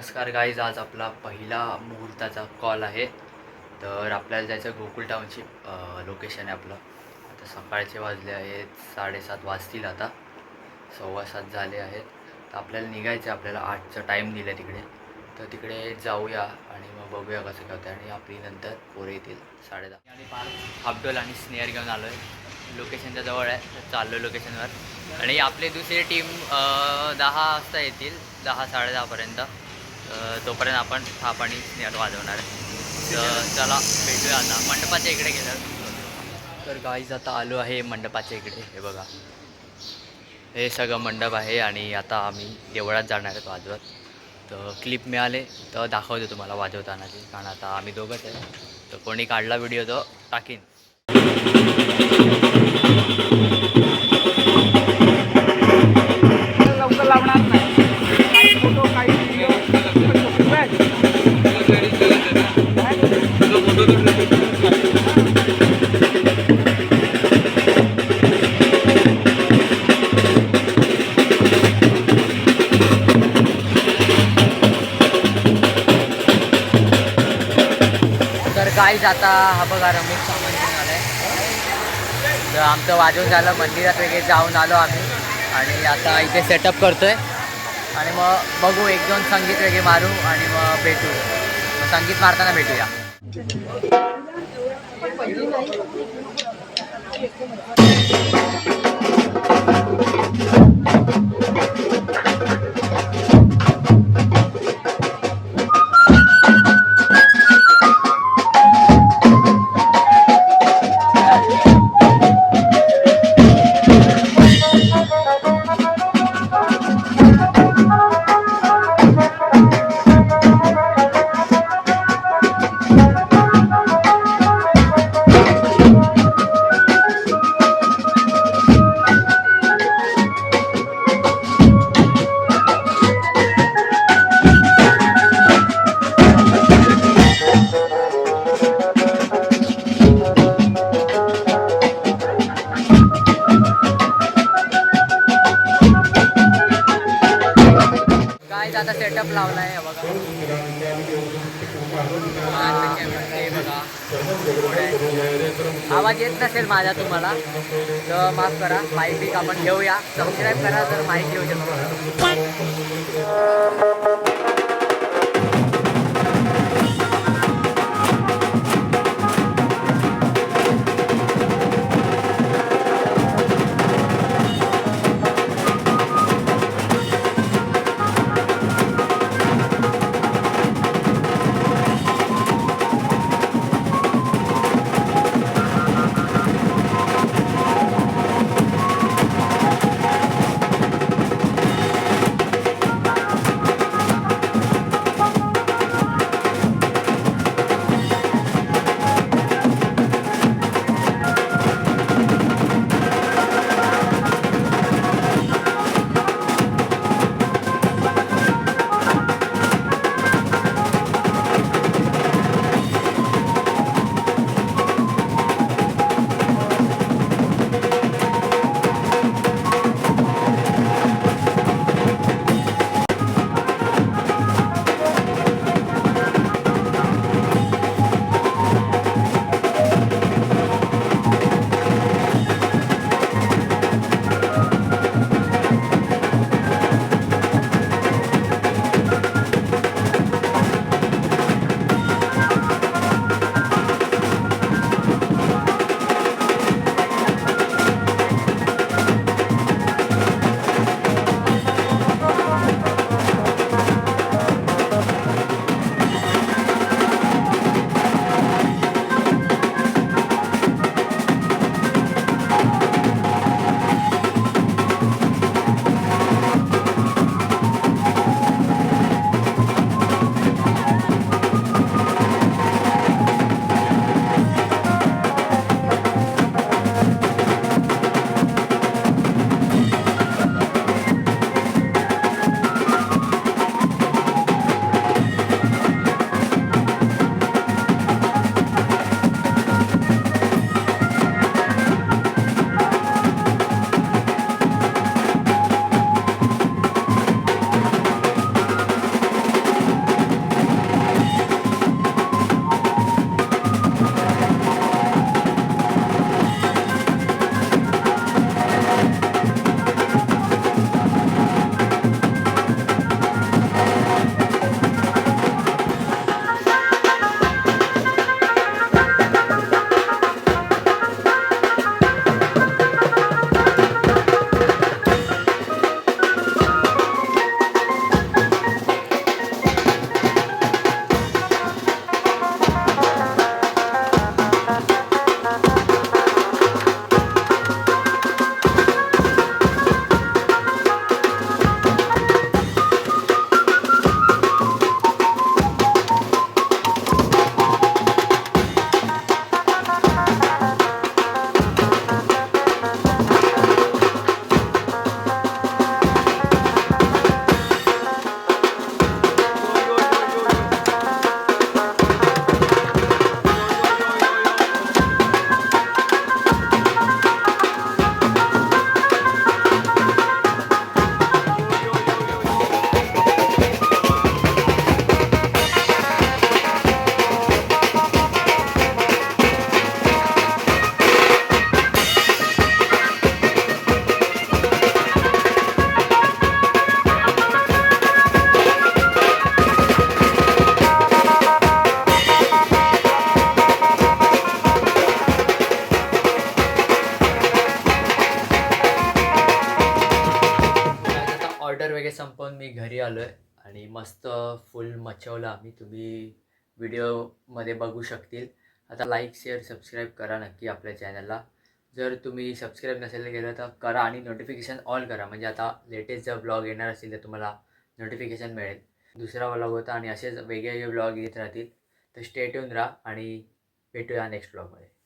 नमस्कार गाईज, आज आपला पहिला मुहूर्ताचा कॉल आहे. तर आपल्याला जायचं गोकुळ टाउनशिप लोकेशन आहे आपलं. आता सकाळचे वाजले आहेत 7:30 वाजतील, आता 7:15 झाले आहेत. तर आपल्याला निघायचं आहे. आपल्याला 8चा टाईम दिला तिकडे. तर तिकडे जाऊया आणि मग बघूया कसं काय होतं. आणि आपली नंतर पोरे येतील 10:30. आणि हाफडोल आणि स्नेअर घेऊन आलो आहे. लोकेशनच्या जवळ आहे, तर चाललो आहे लोकेशनवर. आणि आपली दुसरी टीम 10 वाजता येतील, 10-10:30पर्यंत. तोपर्यंत आपण थाप आणि स्नेहल वाजवणार आहे. तर चला भेटूया आता मंडपाच्या इकडे गेलं. तर गाईज आता आलो आहे मंडपाच्या इकडे. हे बघा, हे सगळं मंडप आहे आणि आता आम्ही देवळात जाणार आहेत वाजवत. तर क्लिप मिळाले तर दाखवतो तुम्हाला वाजवतानाची, कारण आता आम्ही दोघंच आहे. तर कोणी काढला व्हिडिओ तो टाकीन. लवकर लावणार नाही. काही फोटो काही व्हिडिओ तर गाईज आता हा बघा रमेश सामान घेऊन आला आहे. तर आमचं वाजवून झालं, मंदिरात वगैरे जाऊन आलो आम्ही आणि आता इथे सेटअप करतो आहे. आणि मग बघू, 1-2 संगीत वगैरे मारू आणि मग भेटू. मग संगीत मारताना भेटूया. आता सेटअप लावला आहे बघा. आवाज येत नसेल माझा तुम्हाला तर माफ करा. माईक आपण घेऊया. सबस्क्राईब करा तर माईक घेऊ शकतो. मस्त फुल मचवलं आम्ही, तुम्ही व्हिडिओमध्ये बघू शकतील. आता लाईक शेअर सबस्क्राईब करा नक्की आपल्या चॅनलला. जर तुम्ही सबस्क्राईब नसेल केलं तर करा आणि नोटिफिकेशन ऑल करा, म्हणजे आता लेटेस्ट जर ब्लॉग येणार असेल तर तुम्हाला नोटिफिकेशन मिळेल. दुसरा ब्लॉग होता आणि असेच वेगवेगळे ब्लॉग येत राहतील. तर स्टे ट्यून राहा आणि भेटूया नेक्स्ट ब्लॉगमध्ये.